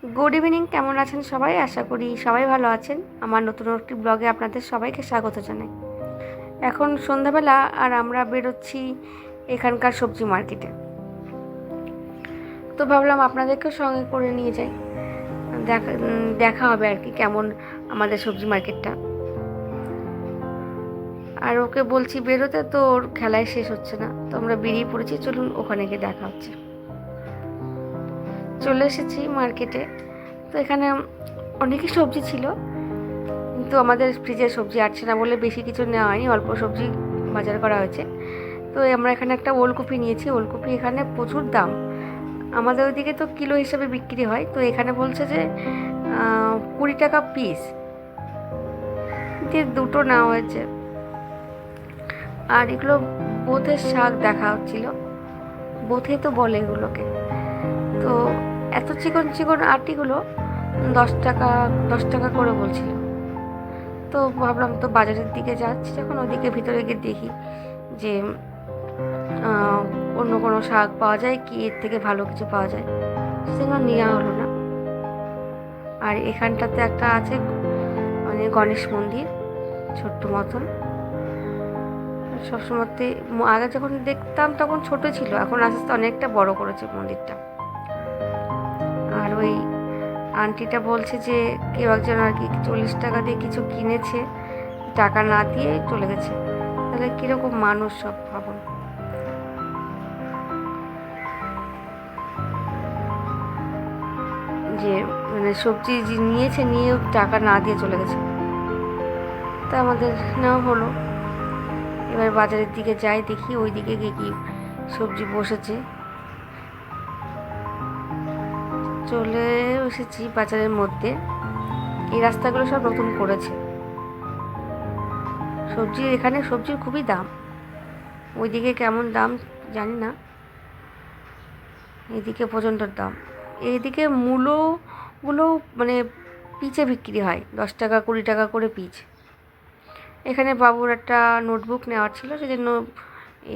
Good evening, কেমন আছেন সবাই? আশা করি সবাই ভালো আছেন। আমার নতুন একটি ব্লগে আপনাদের সবাইকে স্বাগত জানাই। এখন সন্ধ্যাবেলা আর আমরা বেরোচ্ছি এখানকার সবজি মার্কেটে। তো ভাবলাম আপনাদেরকেও সঙ্গে করে নিয়ে যাই, দেখা হবে আর কি কেমন আমাদের সবজি মার্কেটটা। আর ওকে বলছি বেরোতে, তো ওর খেলায় শেষ হচ্ছে না, তো আমরা বেরিয়ে পড়েছি। চলুন ওখানে গিয়ে দেখা হচ্ছে। চলে এসেছি মার্কেটে। তো এখানে অনেকই সবজি ছিল, কিন্তু আমাদের ফ্রিজের সবজি আসছে না বলে বেশি কিছু নেওয়া হয়নি, অল্প সবজি বাজার করা হয়েছে। তো আমরা এখানে একটা ওলকপি নিয়েছি। ওলকপি এখানে প্রচুর দাম, আমাদের ওইদিকে তো কিলো হিসেবে বিক্রি হয়, তো এখানে বলছে যে 20 টাকা পিস দিয়ে দুটো নেওয়া হয়েছে। আর এগুলো বোথের শাক দেখা হচ্ছিল, বোথে তো বলে এগুলোকে। তো এত চিকন চিকন আটিগুলো 10 টাকা করে বলছিল। তো ভাবলাম তো বাজারের দিকে যাচ্ছি যখন, ওদিকে ভিতরে গিয়ে দেখি যে অন্য কোনো শাক পাওয়া যায় কি, এর থেকে ভালো কিছু পাওয়া যায়, সেজন্য নেওয়া হলো না। আর এখানটাতে একটা আছে মানে গণেশ মন্দির, ছোট্ট মতন। সবসময়তে আগে যখন দেখতাম তখন ছোট ছিল, এখন আস্তে আস্তে অনেকটা বড় করেছে মন্দিরটা। আর ওই আন্টিটা বলছে যে কেউ একজন আর কি 40 টাকা দিয়ে কিছু কিনেছে, টাকা না দিয়ে চলে গেছে। তাহলে কীরকম মানুষ সব ভাবুন। যে মানে সবজি যে নিয়েছে, নিয়েও টাকা না দিয়ে চলে গেছে। তা আমাদের নেওয়া হলো। এবার বাজারের দিকে যাই, দেখি ওই দিকে গিয়ে কি সবজি বসেছে। চলে এসেছি বাজারের মধ্যে। এই রাস্তাগুলো সব নতুন করেছে। এখানে সবজির খুবই দাম, ওইদিকে কেমন দাম জানি না, এদিকে প্রচণ্ড দাম। এইদিকে মূলোগুলো মানে পিচে বিক্রি হয়, 10 টাকা 20 টাকা করে পিচ। এখানে বাবুর একটা নোটবুক নেওয়ার ছিল, সেজন্য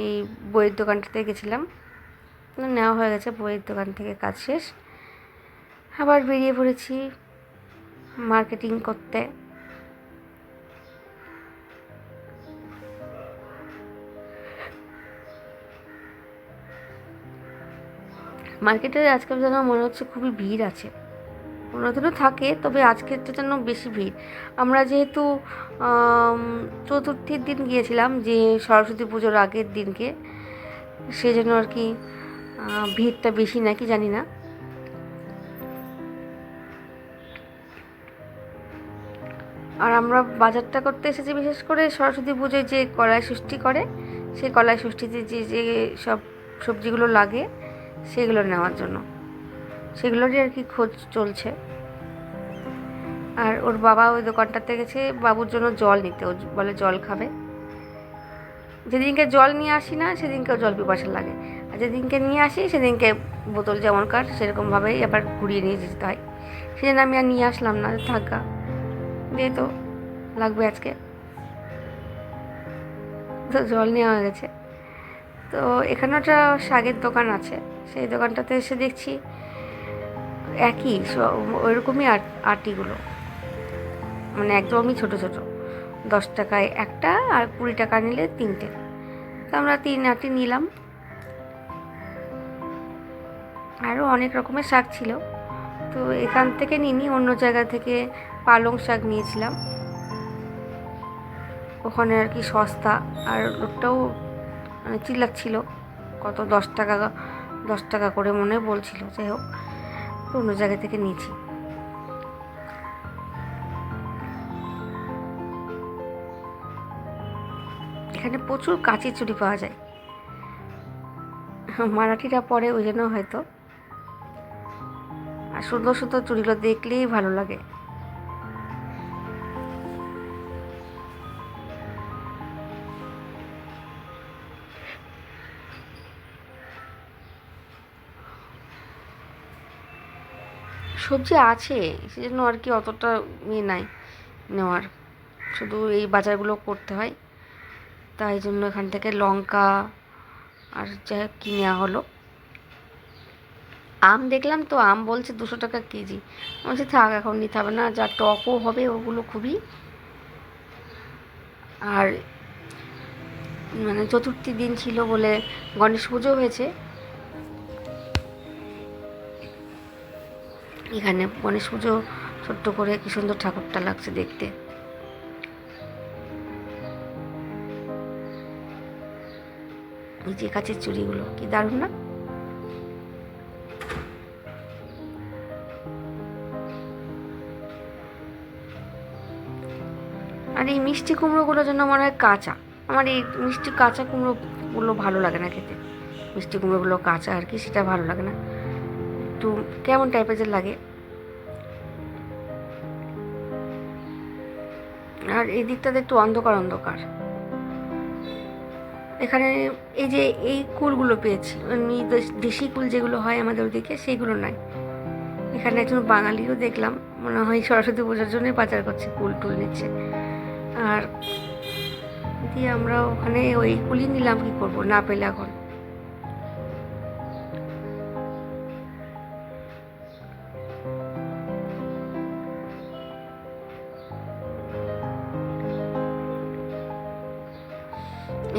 এই বইয়ের দোকানটাতে গেছিলাম। নেওয়া হয়ে গেছে বইয়ের দোকান থেকে, কাজ শেষ। আবার বেরিয়ে পড়েছি মার্কেটিং করতে। মার্কেটে আজকাল যেন মনে হচ্ছে খুবই ভিড় আছে, অন্যদিনও থাকে, তবে আজকেরটা যেন বেশি ভিড়। আমরা যেহেতু চতুর্থীর দিন গিয়েছিলাম, যে সরস্বতী পুজোর আগের দিনকে, সেই জন্য আর কি ভিড়টা বেশি নাকি জানি না। আর আমরা বাজারটা করতে এসেছি বিশেষ করে সরস্বতী পুজোয় যে কলাই ষষ্ঠী করে, সেই কলাই ষষ্ঠীতে যে যে সব সবজিগুলো লাগে সেগুলো নেওয়ার জন্য, সেগুলোরই আর কি খোঁজ চলছে। আর ওর বাবা ওই দোকানটাতে গেছে বাবুর জন্য জল নিতে, ও বলে জল খাবে। যেদিনকে জল নিয়ে আসি না সেদিনকেও জল পিপাসা লাগে, আর যেদিনকে নিয়ে আসি সেদিনকে বোতল যেমনকার সেরকমভাবেই আবার ঘুরিয়ে নিয়ে যেতে হয়। সেদিন আমি আর নিয়ে আসলাম না, থাকা দিয়ে তো লাগবে আজকে, তো জল নেওয়া হয়ে গেছে। তো এখানে একটা শাকের দোকান আছে, সেই দোকানটাতে এসে দেখছি একই ওইরকমই আটিগুলো, মানে একদমই ছোট ছোট, 10 টাকায় একটা আর 20 টাকা নিলে 3টে। তো আমরা 3 আটি নিলাম। আরও অনেক রকমের শাক ছিল, তো এখান থেকে নিইনি, অন্য জায়গা থেকে পালং শাক নিয়েছিলাম। ওখানে আর কি সস্তা, আর লোকটাও মানে চিল্লাচ্ছিল কত 10 টাকা করে মনে বলছিল। যাই হোক, তো অন্য জায়গা থেকে নিয়েছি। এখানে প্রচুর কাঁচি চুড়ি পাওয়া যায়, মারাঠিরা পরে ওই জন্য হয়তো। আর সুন্দর সুন্দর চুড়িগুলো দেখলেই ভালো লাগে। সবজি আছে সেজন্য আর কি অতটা নাই নেওয়ার, শুধু এই বাজারগুলো করতে হয়, তাই জন্য এখান থেকে লঙ্কা আর যাই হোক কি নেওয়া হলো। আম দেখলাম তো, আম বলছে 200 টাকা কেজি। আমি বলছি থাক, এখন নিতে হবে না, যা টকও হবে ওগুলো খুবই। আর মানে চতুর্থী দিন ছিল বলে গণেশ পুজো হয়েছে এখানে। গণেশ পুজো ছোট্ট করে কি সুন্দর ঠাকুরটা লাগছে দেখতে। এই যে কাচের চুড়িগুলো কি দারুণ না? আর এই মিষ্টি কুমড়োগুলো যেন মনে হয় কাঁচা। আমার এই মিষ্টি কাঁচা কুমড়োগুলো ভালো লাগে না খেতে। মিষ্টি কুমড়োগুলো কাঁচা আর কি, সেটা ভালো লাগে না, একটু কেমন টাইপের যে লাগে। আর এই দিকটাতে একটু অন্ধকার অন্ধকার। এখানে এই যে এই কুলগুলো পেয়েছি, এমনি দেশি কুল যেগুলো হয় আমাদের ওদিকে, সেইগুলো নাই। এখানে একজন বাঙালিও দেখলাম, মনে হয় সরস্বতী পূজার জন্যই বাজার করছে, কুল টুল নিচ্ছে। আর দিয়ে আমরা ওখানে ওই কুলি নিলাম, কি করবো না পেলে এখন।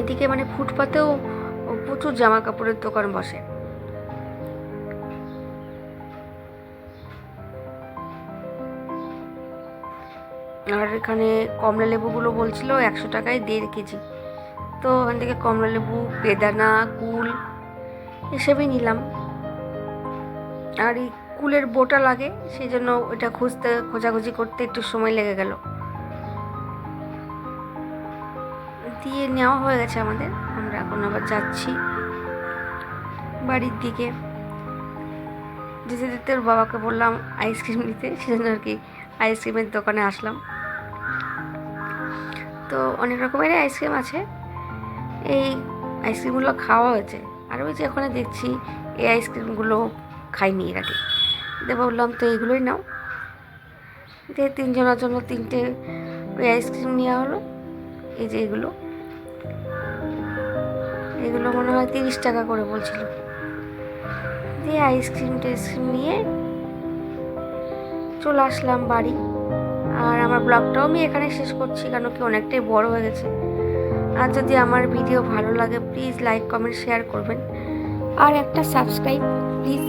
এদিকে মানে ফুটপাতেও প্রচুর জামা কাপড়ের দোকান বসে। আর এখানে কমলা লেবুগুলো বলছিল 100 টাকায় 1.5 কেজি। তো ওখান থেকে কমলা লেবু, বেদানা, কুল এসবই নিলাম। আর এই কুলের বোটা লাগে, সেই জন্য ওটা খোঁজাখুঁজি করতে একটু সময় লেগে গেল। দিয়ে নেওয়া হয়ে গেছে আমাদের। আমরা এখন আবার যাচ্ছি বাড়ির দিকে। যেতে যেতে ওর বাবাকে বললাম আইসক্রিম নিতে, সেজন্য আর কি আইসক্রিমের দোকানে আসলাম। তো অনেক রকমেরই আইসক্রিম আছে। এই আইসক্রিমগুলো খাওয়া হয়েছে। আর ওই যে ওখানে দেখছি এই আইসক্রিমগুলো খাইনি এর আগে। দিয়ে বললাম তো এইগুলোই নাও। দিয়ে 3 জনের জন্য 3টে ওই আইসক্রিম নেওয়া হলো। এই যে এগুলো মনে হয় 30 টাকা করে বলছিল। দিয়ে আইসক্রিম নিয়ে চলে আসলাম বাড়ি। আর আমার ব্লগটাও আমি এখানে শেষ করছি, কারণ কি অনেকটাই বড় হয়ে গেছে। আর যদি আমার ভিডিও ভালো লাগে প্লিজ লাইক কমেন্ট শেয়ার করবেন, আর একটা সাবস্ক্রাইব প্লিজ।